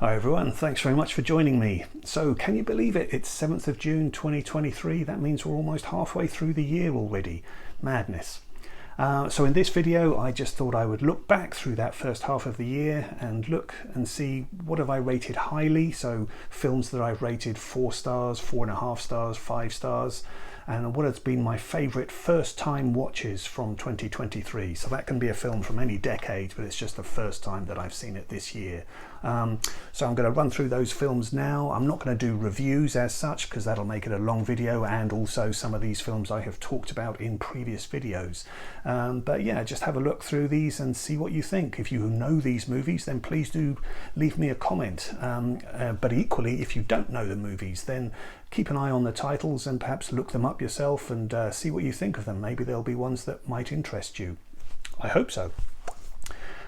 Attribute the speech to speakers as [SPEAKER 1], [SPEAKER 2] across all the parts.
[SPEAKER 1] Hi everyone, thanks very much for joining me. So can you believe it? It's 7th of June 2023. That means we're almost halfway through the year already. Madness. So in this video I just thought I would look back through that first half of the year and look and see what have I rated highly, so films that I've rated 4 stars, 4.5 stars, 5 stars, and what has been my favourite first time watches from 2023. So that can be a film from any decade, but it's just the first time that I've seen it this year. So I'm going to run through those films now. I'm not going to do reviews as such because that'll make it a long video, and also some of these films I have talked about in previous videos. But yeah, just have a look through these and see what you think. If you know these movies, then please do leave me a comment. But equally, if you don't know the movies, then keep an eye on the titles and perhaps look them up yourself and see what you think of them. Maybe there'll be ones that might interest you. I hope so.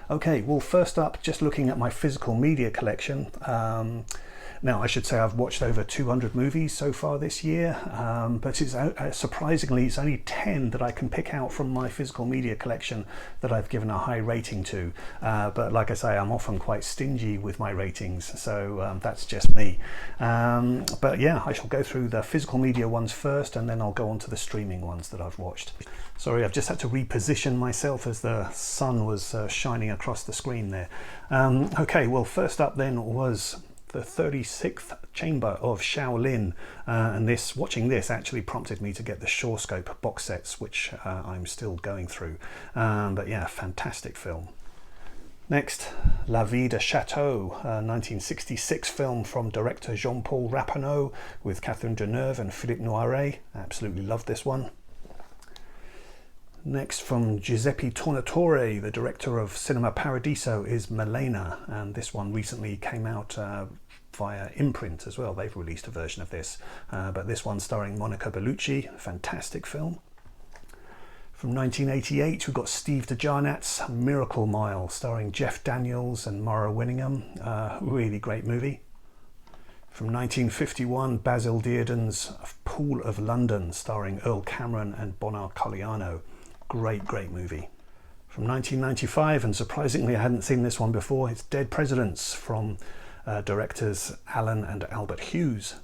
[SPEAKER 1] Okay, well, first up, just looking at my physical media collection. Now, I should say I've watched over 200 movies so far this year, but it's surprisingly, it's only 10 that I can pick out from my physical media collection that I've given a high rating to. But like I say, I'm often quite stingy with my ratings, so that's just me. But yeah, I shall go through the physical media ones first, and then I'll go on to the streaming ones that I've watched. Sorry, I've just had to reposition myself as the sun was shining across the screen there. Okay, well, first up then was the 36th Chamber of Shaolin, and watching this actually prompted me to get the Shorescope box sets, which I'm still going through. But yeah, fantastic film. Next, La Vie de Chateau, a 1966 film from director Jean-Paul Rappeneau with Catherine Deneuve and Philippe Noiret. I absolutely loved this one. Next, from Giuseppe Tornatore, the director of Cinema Paradiso, is Malena, and this one recently came out via Imprint as well. They've released a version of this, but this one starring Monica Bellucci, fantastic film. From 1988, we've got Steve DeJarnat's Miracle Mile, starring Jeff Daniels and Mara Winningham. Really great movie. From 1951, Basil Dearden's Pool of London, starring Earl Cameron and Bonar Colliano. Great movie. From 1995, and surprisingly I hadn't seen this one before, it's Dead Presidents from directors Alan and Albert Hughes.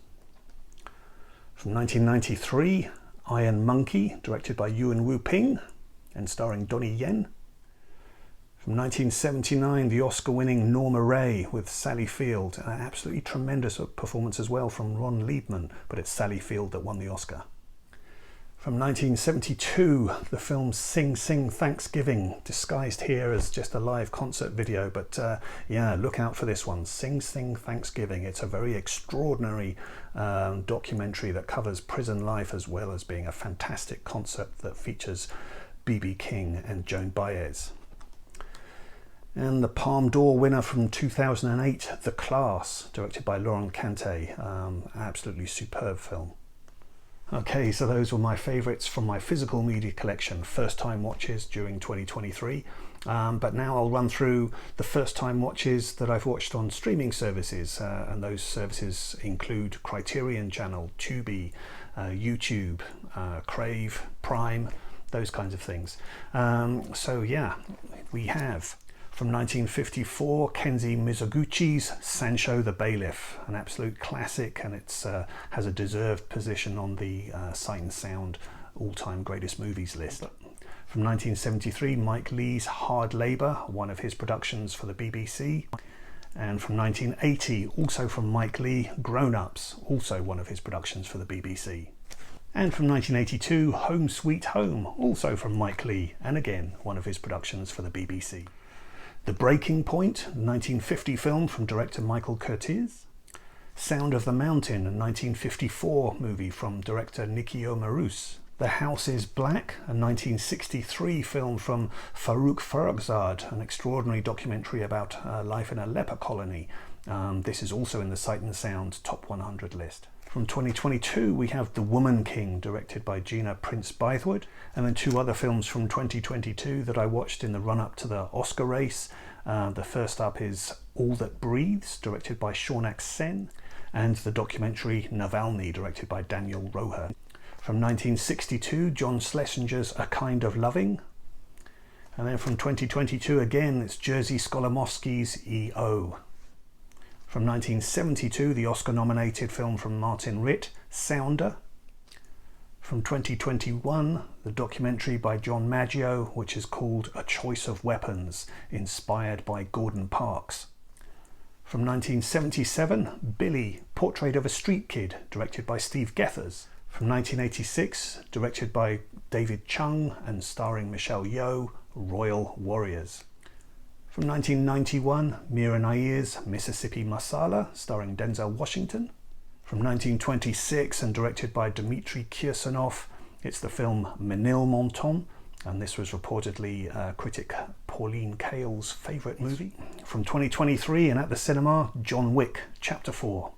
[SPEAKER 1] From 1993, Iron Monkey, directed by Yuen Woo-ping and starring Donnie Yen. From 1979, the Oscar-winning Norma Ray with Sally Field, an absolutely tremendous performance as well from Ron Liebman, but it's Sally Field that won the Oscar. From 1972, the film Sing Sing Thanksgiving, disguised here as just a live concert video, but yeah, look out for this one, Sing Sing Thanksgiving. It's a very extraordinary documentary that covers prison life as well as being a fantastic concert that features B.B. King and Joan Baez. And the Palme d'Or winner from 2008, The Class, directed by Laurent Cantet, absolutely superb film. Okay, so those were my favourites from my physical media collection, first time watches during 2023. But now I'll run through the first time watches that I've watched on streaming services, and those services include Criterion Channel, Tubi, YouTube, Crave, Prime, those kinds of things. So yeah, we have from 1954, Kenji Mizoguchi's Sancho the Bailiff, an absolute classic, and it has a deserved position on the Sight and Sound all-time greatest movies list. From 1973, Mike Leigh's Hard Labour, one of his productions for the BBC. And from 1980, also from Mike Leigh, Grown Ups, also one of his productions for the BBC. And from 1982, Home Sweet Home, also from Mike Leigh, and again, one of his productions for the BBC. The Breaking Point, a 1950 film from director Michael Curtiz. Sound of the Mountain, a 1954 movie from director Nikio Marus. The House is Black, a 1963 film from Farouk Farrokhzad, an extraordinary documentary about life in a leper colony. This is also in the Sight and Sound Top 100 list. From 2022, we have The Woman King, directed by Gina Prince-Bythewood, and then 2 other films from 2022 that I watched in the run-up to the Oscar race. The first up is All That Breathes, directed by Shaunak Sen, and the documentary Navalny, directed by Daniel Roher. From 1962, John Schlesinger's A Kind of Loving. And then from 2022 again, it's Jerzy Skolimowski's E.O. From 1972, the Oscar-nominated film from Martin Ritt, Sounder. From 2021, the documentary by John Maggio, which is called A Choice of Weapons, inspired by Gordon Parks. From 1977, Billy, Portrait of a Street Kid, directed by Steve Gethers. From 1986, directed by David Chung and starring Michelle Yeoh, Royal Warriors. From 1991, Mira Nair's Mississippi Masala, starring Denzel Washington. From 1926 and directed by Dmitry Kirsanov, it's the film Menilmontant, and this was reportedly critic Pauline Kael's favourite movie. From 2023 and at the cinema, John Wick, Chapter 4.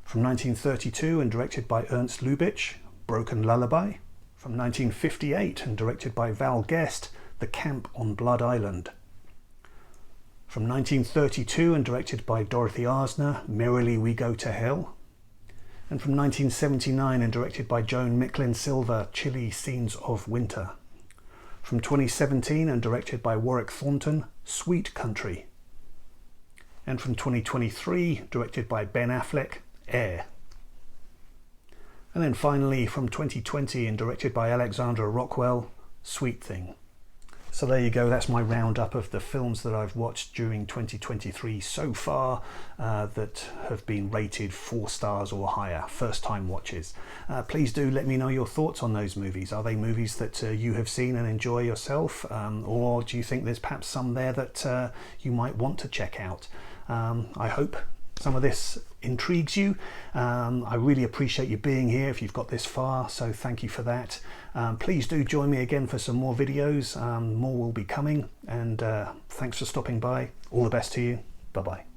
[SPEAKER 1] From 1932 and directed by Ernst Lubitsch, Broken Lullaby. From 1958 and directed by Val Guest, The Camp on Blood Island. From 1932 and directed by Dorothy Arzner, Merrily We Go to Hell. And from 1979 and directed by Joan Micklin Silver, Chilly Scenes of Winter. From 2017 and directed by Warwick Thornton, Sweet Country. And from 2023, directed by Ben Affleck, Air. And then finally from 2020 and directed by Alexandra Rockwell, Sweet Thing. So there you go, that's my roundup of the films that I've watched during 2023 so far that have been rated 4 stars or higher, first time watches. Please do let me know your thoughts on those movies. Are they movies that you have seen and enjoy yourself, or do you think there's perhaps some there that you might want to check out? I hope some of this intrigues you. I really appreciate you being here if you've got this far, so thank you for that. Please do join me again for some more videos. More will be coming, and thanks for stopping by. All the best to you. Bye bye.